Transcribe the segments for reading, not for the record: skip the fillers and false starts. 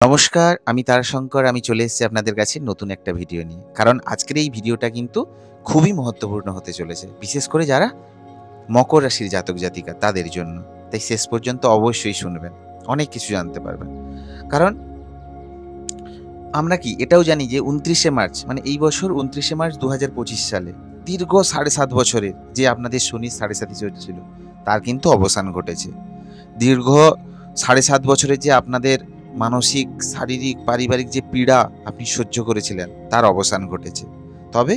নমস্কার, আমি তারাশঙ্কর। আমি চলে এসেছি আপনাদের কাছে নতুন একটা ভিডিও নিয়ে। কারণ আজকের এই ভিডিওটা কিন্তু খুবই মহত্বপূর্ণ হতে চলেছে। বিশেষ করে যারা মকর রাশির জাতক জাতিকা তাদের জন্য। তাই শেষ পর্যন্ত অবশ্যই শুনবেন। অনেক কিছু জানতে পারবেন। কারণ আমরা কি এটাও জানি যে ২৯শে মার্চ মানে এই বছর ২৯শে মার্চ ২০২৫ সালে দীর্ঘ ৭.৫ বছরের যে আপনাদের শনির ৭.৫ই চলছিল তার কিন্তু অবসান ঘটেছে। দীর্ঘ ৭.৫ বছরের যে আপনাদের মানসিক, শারীরিক, পারিবারিক যে পীড়া আপনি সহ্য করেছিলেন তার অবসান ঘটেছে। তবে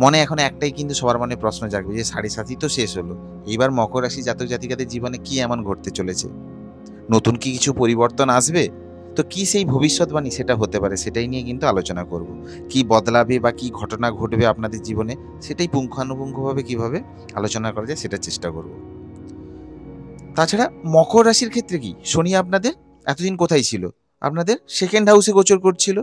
মনে এখন একটাই কিন্তু সবার মনে প্রশ্ন জাগবে যে ৭.৫ই তো শেষ হলো। এইবার মকর রাশি জাতক জাতিকাদের জীবনে কি এমন ঘটতে চলেছে? নতুন কি কিছু পরিবর্তন আসবে? তো কি সেই ভবিষ্যৎবাণী সেটা হতে পারে সেটাই নিয়ে কিন্তু আলোচনা করব। কি বদলাবে বা কি ঘটনা ঘটবে আপনাদের জীবনে সেটাই পুঙ্খানুপুঙ্খভাবে কিভাবে আলোচনা করা যায় সেটার চেষ্টা করব। তাছাড়া মকর রাশির ক্ষেত্রে কি শনি আপনাদের এতদিন কোথায় ছিল? আপনাদের সেকেন্ড হাউসে গোচর করছিল।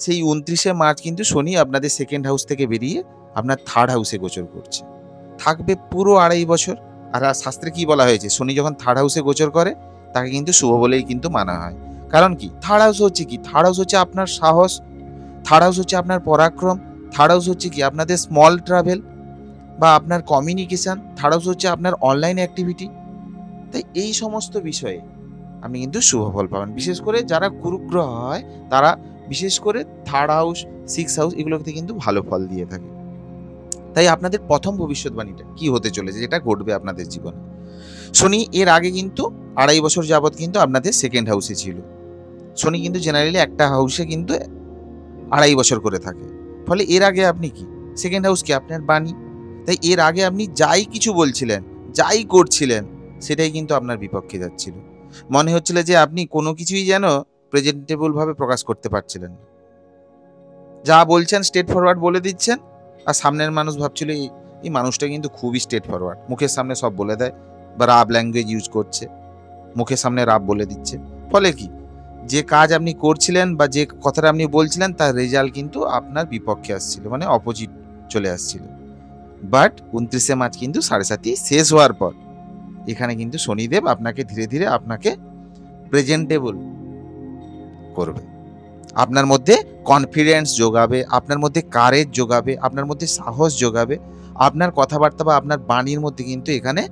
সেই ২৯শে মার্চ কিন্তু শনি আপনাদের সেকেন্ড হাউস থেকে বেরিয়ে আপনার থার্ড হাউসে গোচর করছে। থাকবে পুরো ২.৫ বছর। আর শাস্ত্রে কি বলা হয়েছে? শনি যখন থার্ড হাউসে গোচর করে তাকে কিন্তু শুভ বলেই কিন্তু মানা হয়। কারণ কি? থার্ড হাউস হচ্ছে কি? থার্ড হাউস হচ্ছে আপনার সাহস, থার্ড হাউস হচ্ছে আপনার পরাক্রম, থার্ড হাউস হচ্ছে কি? আপনাদের স্মল ট্রাভেল বা আপনার কমিউনিকেশন, থার্ড হাউস হচ্ছে আপনার অনলাইন অ্যাক্টিভিটি। তাই এই সমস্ত বিষয়ে আপনি কিন্তু শুভ ফল পাবেন। বিশেষ করে যারা গুরুগ্রহ হয় তারা বিশেষ করে থার্ড হাউস, সিক্স হাউস এগুলোতে কিন্তু ভালো ফল দিয়ে থাকে। তাই আপনাদের প্রথম ভবিষ্যৎবাণীটা কি হতে চলেছে যেটা ঘটবে আপনাদের জীবনে? শনি এর আগে কিন্তু ২.৫ বছর যাবৎ কিন্তু আপনাদের সেকেন্ড হাউসে ছিল। শনি কিন্তু জেনারেলি একটা হাউসে কিন্তু ২.৫ বছর করে থাকে। ফলে এর আগে আপনি কি? সেকেন্ড হাউস কি? আপনার বাণী। তাই এর আগে আপনি যাই কিছু বলছিলেন, যাই করছিলেন সেটাই কিন্তু আপনার বিপক্ষে যাচ্ছিল। মনে হচ্ছিল যে আপনি কোনো কিছুই যেন প্রেজেন্টেবল ভাবে প্রকাশ করতে পারছিলেন না। যা বলছেন স্ট্রেট ফরওয়ার্ড বলে দিচ্ছেন আর সামনের মানুষ ভাবছিল এই মানুষটা কিন্তু খুবই স্ট্রেট ফরওয়ার্ড। মুখের সামনে সব বলে দেয় বা রাব ল্যাঙ্গুয়েজ ইউজ করছে। মুখের সামনে রাব বলে দিচ্ছে। ফলে কি? যে কাজ আপনি করছিলেন বা যে কথাটা আপনি বলছিলেন তার রেজাল্ট কিন্তু আপনার বিপক্ষে আসছিল, মানে অপোজিট চলে আসছিল। বাট ২৯শে মার্চ কিন্তু ৭.৫ই শেষ হওয়ার পর এখানে কিন্তু শনিদেব আপনাকে ধীরে ধীরে আপনাকে প্রেজেন্টেবল করবে। আপনার মধ্যে কনফিডেন্স যোগাবে, আপনার মধ্যে কারেজ যোগাবে, আপনার মধ্যে সাহস যোগাবে। আপনার কথাবার্তা বা আপনার বাণীর মধ্যে কিন্তু এখানে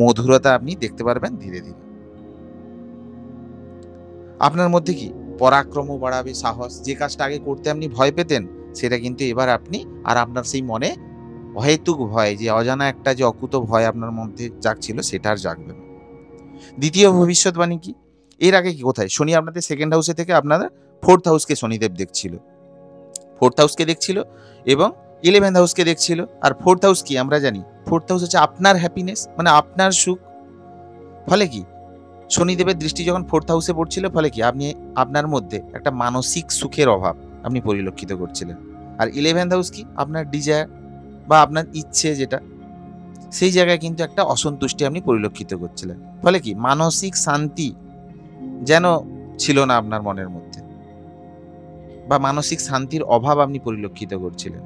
মধুরতা আপনি দেখতে পারবেন ধীরে ধীরে। আপনার মধ্যে কি পরাক্রম বাড়াবে, সাহস। যে কাজটা আগে করতে আপনি ভয় পেতেন সেটা কিন্তু এবার আপনি আর আপনার সেই মনে অহেতুক ভয়, যে অজানা একটা যে অকুত ভয় আপনার মধ্যে জাগছিল সেটা আর জাগবে না। দ্বিতীয় ভবিষ্যৎবাণী কি? এর আগে কি কোথায়? শনি আপনাদের সেকেন্ড হাউসে থেকে আপনাদের ফোর্থ হাউসকে শনিদেব দেখছিল। ফোর্থ হাউসকে দেখছিল এবং 11th হাউসকে দেখছিল। আর ফোর্থ হাউস কি আমরা জানি? ফোর্থ হাউস হচ্ছে আপনার হ্যাপিনেস, মানে আপনার সুখ। ফলে কি? শনিদেবের দৃষ্টি যখন ফোর্থ হাউসে পড়ছিল ফলে কি আপনি আপনার মধ্যে একটা মানসিক সুখের অভাব আপনি পরিলক্ষিত করছিলেন। আর 11th হাউস কি? আপনার ডিজায়ার বা আপনার ইচ্ছে যেটা, সেই জায়গায় কিন্তু একটা অসন্তুষ্টি আপনি পরিলক্ষিত করছিলেন। ফলে কি? মানসিক শান্তি যেন ছিল না আপনার মনের মধ্যে বা মানসিক শান্তির অভাব আপনি পরিলক্ষিত করছিলেন।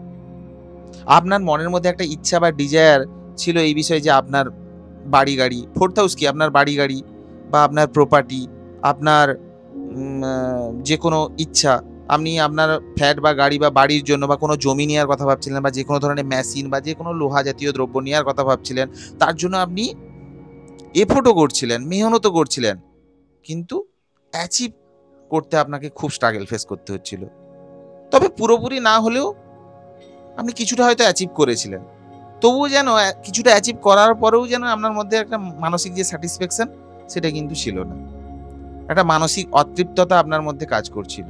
আপনার মনের মধ্যে একটা ইচ্ছা বা ডিজায়ার ছিল এই বিষয়ে যে আপনার বাড়ি গাড়ি, ফোর্থ হাউস কি? আপনার বাড়ি গাড়ি বা আপনার প্রপার্টি, আপনার যে কোনো ইচ্ছা, আপনি আপনার ফ্ল্যাট বা গাড়ি বা বাড়ির জন্য বা কোনো জমি নেওয়ার কথা ভাবছিলেন বা যে কোনো ধরনের মেশিন বা যে কোনো লোহা জাতীয় দ্রব্য নেওয়ার কথা ভাবছিলেন। তার জন্য আপনি এফোর্টও করছিলেন, মেহনতও করছিলেন। কিন্তু অ্যাচিভ করতে আপনাকে খুব স্ট্রাগল ফেস করতে হচ্ছিল। তবে পুরোপুরি না হলেও আপনি কিছুটা হয়তো অ্যাচিভ করেছিলেন। তবুও যেন কিছুটা অ্যাচিভ করার পরেও যেন আপনার মধ্যে একটা মানসিক যে স্যাটিসফ্যাকশন সেটা কিন্তু ছিল না। একটা মানসিক অতৃপ্ততা আপনার মধ্যে কাজ করছিল।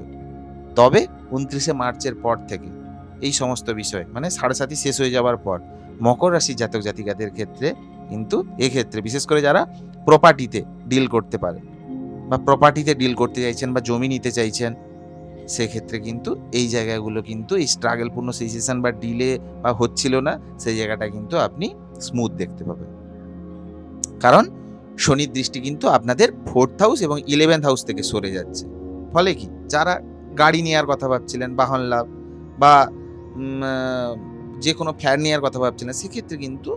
তবে ২৯শে মার্চের পর থেকে এই সমস্ত বিষয় মানে ৭.৫ই শেষ হয়ে যাওয়ার পর মকর রাশির জাতক জাতিকাদের ক্ষেত্রে কিন্তু এক্ষেত্রে বিশেষ করে যারা প্রপার্টিতে ডিল করতে পারে বা প্রপার্টিতে ডিল করতে চাইছেন বা জমি নিতে চাইছেন, সেক্ষেত্রে কিন্তু এই জায়গাগুলো কিন্তু এই স্ট্রাগলপূর্ণ সিচুয়েশন বা ডিলে বা হচ্ছিল না, সেই জায়গাটা কিন্তু আপনি স্মুথ দেখতে পাবেন। কারণ শনির দৃষ্টি কিন্তু আপনাদের ফোর্থ হাউস এবং 11th হাউস থেকে সরে যাচ্ছে। ফলে কি? যারা গাড়ি নেওয়ার কথা ভাবছিলেন, বাহন লাভ বা যে কোনো ফ্ল্যাট নেওয়ার কথা ভাবছিলেন, সেক্ষেত্রে কিন্তু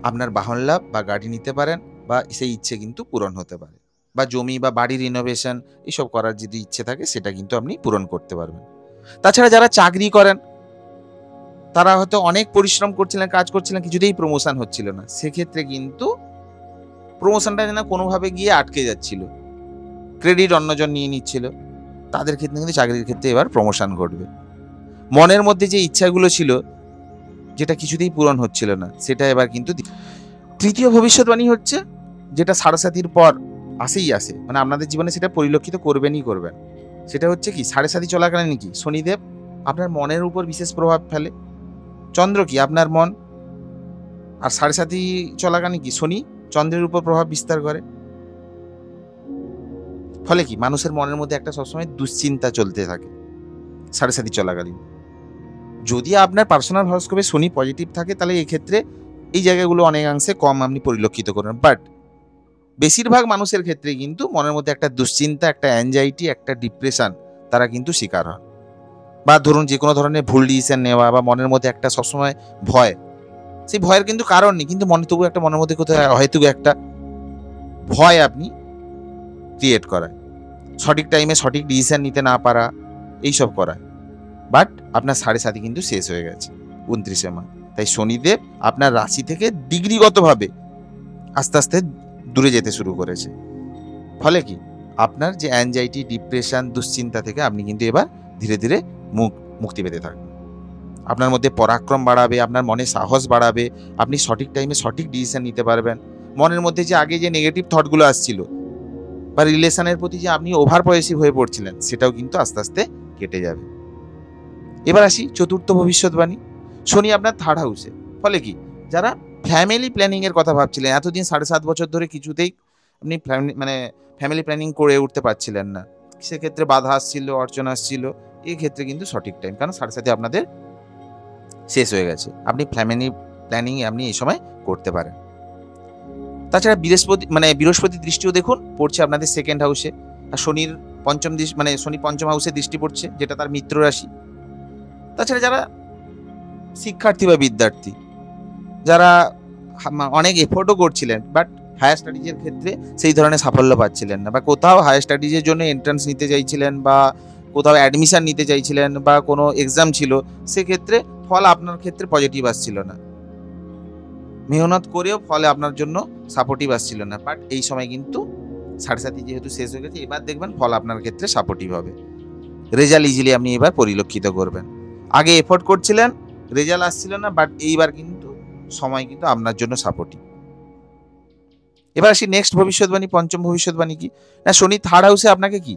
আপনার বাহন লাভ বা গাড়ি নিতে পারেন বা সেই ইচ্ছে কিন্তু পূরণ হতে পারে। বা জমি বা বাড়ি রিনোভেশন এইসব করার যদি ইচ্ছে থাকে সেটা কিন্তু আপনি পূরণ করতে পারবেন। তাছাড়া যারা চাকরি করেন, তারা হয়তো অনেক পরিশ্রম করছিলেন, কাজ করছিলেন, কিছুতেই প্রমোশন হচ্ছিল না, সেক্ষেত্রে কিন্তু প্রমোশনটা যেন কোনোভাবে গিয়ে আটকে যাচ্ছিল, ক্রেডিট অন্যজন নিয়ে নিচ্ছিল, তাদের ক্ষেত্রে কিন্তু চাকরির ক্ষেত্রে এবার প্রমোশন ঘটবে। মনের মধ্যে যে ইচ্ছাগুলো ছিল যেটা কিছুতেই পূরণ হচ্ছিল না, সেটা এবার কিন্তু তৃতীয় ভবিষ্যৎবাণী হচ্ছে, যেটা সাড়ে পর আসেই আসে, মানে আপনাদের জীবনে সেটা পরিলক্ষিত করবেনই করবেন। সেটা হচ্ছে কি, সাড়ে চলাকালীন কি শনিদেব আপনার মনের উপর বিশেষ প্রভাব ফেলে। চন্দ্র কি আপনার মন, আর সাড়ে চলাকালীন কি শনি চন্দ্রের উপর প্রভাব বিস্তার করে। ফলে কি মানুষের মনের মধ্যে একটা সবসময় দুশ্চিন্তা চলতে থাকে সাড়ে চলাকালীন। যদি আপনার পার্সোনাল হরোস্কোপে শনি পজিটিভ থাকে, তাহলে এই ক্ষেত্রে এই জায়গাগুলো অনেকাংশে কম আপনি পরিলক্ষিত করবেন। বাট বেশিরভাগ মানুষের ক্ষেত্রে কিন্তু মনের মধ্যে একটা দুশ্চিন্তা, একটা অ্যাংজাইটি, একটা ডিপ্রেশন তারা কিন্তু শিকার হয়। বা ধরুন যে কোনো ধরনের ভুল ডিসিশন নেওয়া, বা মনের মধ্যে একটা সবসময় ভয়, সেই ভয়ের কিন্তু কারণ নেই, কিন্তু তবু একটা মনের মধ্যে কোথাও হয়তো একটা ভয় আপনি ক্রিয়েট করায়, সঠিক টাইমে সঠিক ডিসিশন নিতে না পারা, এইসব করায়। বাট আপনার সাড়ে কিন্তু শেষ হয়ে গেছে 29শে মার্চ। তাই শনিদেব আপনার রাশি থেকে ডিগ্রিগতভাবে আস্তে আস্তে দূরে যেতে শুরু করেছে। ফলে কি আপনার যে অ্যাংজাইটি, ডিপ্রেশন, দুশ্চিন্তা থেকে আপনি কিন্তু এবার ধীরে ধীরে মুক্তি পেতে থাকবেন। আপনার মধ্যে পরাক্রম বাড়াবে, আপনার মনে সাহস বাড়াবে, আপনি সঠিক টাইমে সঠিক ডিসিশন নিতে পারবেন। মনের মধ্যে যে আগে যে নেগেটিভ থটগুলো আসছিল, বা রিলেশনের প্রতি যে আপনি ওভার পজিটিভ হয়ে পড়ছিলেন, সেটাও কিন্তু আস্তে আস্তে কেটে যাবে। এবার আসি চতুর্থ ভবিষ্যৎবাণী, শনি আপনার থার্ড হাউসে। ফলে কি যারা ফ্যামিলি প্ল্যানিং এর কথা ভাবছিলেন, এতদিন 7.5 বছর ধরে কিছুতেই আপনি ফ্যামিলি প্ল্যানিং করে উঠতে পারছিলেন না, সেক্ষেত্রে বাধা আসছিল, অর্চনা আসছিল, এই ক্ষেত্রে কিন্তু সঠিক টাইম, কারণ 7.5 আপনাদের শেষ হয়ে গেছে। আপনি ফ্যামিলি প্ল্যানিং আপনি এই সময় করতে পারেন। তাছাড়া বৃহস্পতি দৃষ্টিও দেখুন পড়ছে আপনাদের সেকেন্ড হাউসে, আর শনির শনি পঞ্চম হাউসে দৃষ্টি পড়ছে, যেটা তার মিত্র রাশি। তাছাড়া যারা শিক্ষার্থী বা বিদ্যার্থী, যারা অনেক এফোর্টও করছিলেন, বাট হায়ার স্টাডিজের ক্ষেত্রে সেই ধরনের সাফল্য পাচ্ছিলেন না, বা কোথাও হায়ার স্টাডিজের জন্য এন্ট্রান্স নিতে চাইছিলেন, বা কোথাও অ্যাডমিশন নিতে চাইছিলেন, বা কোনো এক্সাম ছিল, সেক্ষেত্রে ফল আপনার ক্ষেত্রে পজিটিভ আসছিল না, মেহনত করেও ফলে আপনার জন্য সাপোর্টিভ আসছিল না। বাট এই সময় কিন্তু 7.5 যেহেতু শেষ হয়ে গেছে, এবার দেখবেন ফল আপনার ক্ষেত্রে সাপোর্টিভ হবে, রেজাল্ট ইজিলি আপনি এবার পরিলক্ষিত করবেন। আগে এফোর্ট করছিলেন, রেজাল্ট আসছিল না, বাট এইবার কিন্তু সময় কিন্তু আপনার জন্য সাপোর্টিভ। এবার আসি নেক্সট ভবিষ্যৎবাণী, পঞ্চম ভবিষ্যৎবাণী কি না, শনি থার্ড হাউসে আপনাকে কি,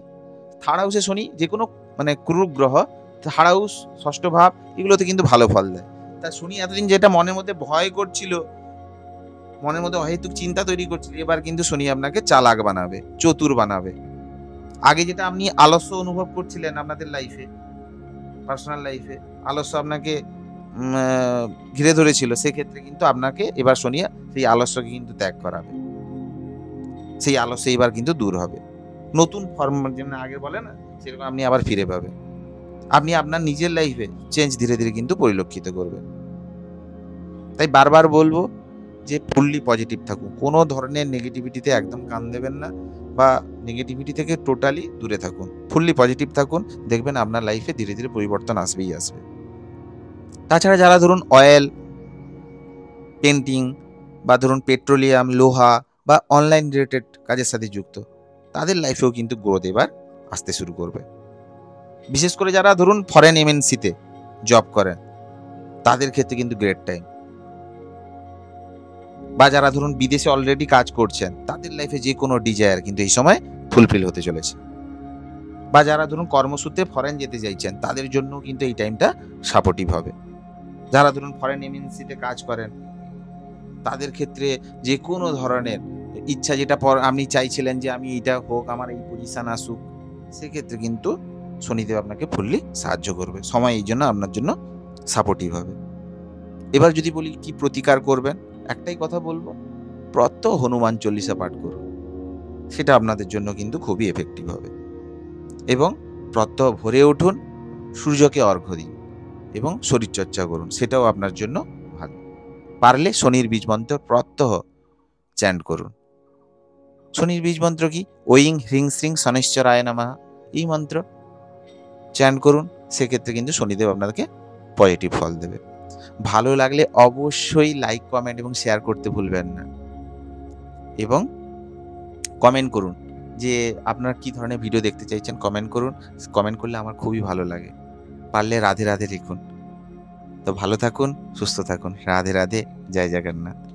থার্ড হাউসে শনি যে কোনো ক্রূর গ্রহ, থার্ড হাউস, ষষ্ঠ ভাব, এগুলোতে কিন্তু ভালো ফল দেয়। তা শনি এতদিন যেটা মনের মধ্যে ভয় করছিল, মনের মধ্যে অহেতুক চিন্তা তৈরি করছিল, এবার কিন্তু শনি আপনাকে চালাক বানাবে, চতুর বানাবে। আগে যেটা আপনি আলস্য অনুভব করছিলেন আপনাদের লাইফে, পার্সোনাল লাইফে আলস্য আপনাকে ঘিরে ধরেছিল, সেক্ষেত্রে কিন্তু আপনাকে এবার শনি সেই আলস্যকে কিন্তু ত্যাগ করাবে, সেই আলস্য এবার কিন্তু দূর হবে, নতুন ফর্ম, যেমন আগে বলে না, সেরকম আপনি আবার ফিরে পাবেন। আপনি আপনার নিজের লাইফে চেঞ্জ ধীরে ধীরে কিন্তু পরিলক্ষিত করবেন। তাই বারবার বলবো যে ফুললি পজিটিভ থাকুন, কোনো ধরনের নেগেটিভিটিতে একদম কান দেবেন না, বা নেগেটিভিটি থেকে টোটালি দূরে থাকুন, ফুললি পজিটিভ থাকুন, দেখবেন আপনার লাইফে ধীরে ধীরে পরিবর্তন আসবেই আসবে। তাছাড়া যারা ধরুন অয়েল, পেন্টিং, বা ধরুন পেট্রোলিয়াম, লোহা, বা অনলাইন রিলেটেড কাজের সাথে যুক্ত, তাদের লাইফেও কিন্তু গ্রোথ এবার আসতে শুরু করবে। বিশেষ করে যারা ধরুন ফরেন এমএনসিতে জব করেন, তাদের ক্ষেত্রে কিন্তু গ্রেট টাইম। বা যারা ধরুন বিদেশে অলরেডি কাজ করছেন, তাদের লাইফে যে কোনো ডিজায়ার কিন্তু এই সময় ফুলফিল হতে চলেছে। বা যারা ধরুন কর্মসূত্রে ফরেন যেতে চাইছেন, তাদের জন্য কিন্তু এই টাইমটা সাপোর্টিভ হবে। যারা ধরুন ফরেন এমএনসিতে কাজ করেন, তাদের ক্ষেত্রে যে কোনো ধরনের ইচ্ছা, যেটা আপনি চাইছিলেন যে আমি এটা হোক, আমার এই পজিশন আসুক, সেক্ষেত্রে কিন্তু শনিদেব আপনাকে ফুললি সাহায্য করবে, সময় এই জন্য আপনার জন্য সাপোর্টিভ হবে। এবার যদি বলি কি প্রতিকার করবেন, একটাই কথা বলবো, প্রত্যহ হনুমান চল্লিশা পাঠ করুন, সেটা আপনাদের জন্য কিন্তু খুবই এফেক্টিভ হবে। এবং প্রত্যহ ভোরে উঠুন, সূর্যকে অর্ঘ্য দিন, এবং শরীরচর্চা করুন, সেটাও আপনার জন্য ভালো। পারলে শনির বীজ মন্ত্র প্রত্যহ চ্যান্ট করুন। শনির বীজ মন্ত্র কি? ওইং হ্রিং শ্রিং শনিশ্চরায় নমঃ, এই মন্ত্র চ্যান্ট করুন। সেক্ষেত্রে কিন্তু শনিদেব আপনাদেরকে পজিটিভ ফল দেবে। ভালো লাগলে অবশ্যই লাইক, কমেন্ট এবং শেয়ার করতে ভুলবেন না। এবং কমেন্ট করুন যে আপনারা কি ধরনের ভিডিও দেখতে চাইছেন, কমেন্ট করুন। কমেন্ট করলে আমার খুবই ভালো লাগে। পারলে রাধে রাধে লিখুন। তো ভালো থাকুন, সুস্থ থাকুন। রাধে রাধে, জয় জগন্নাথ।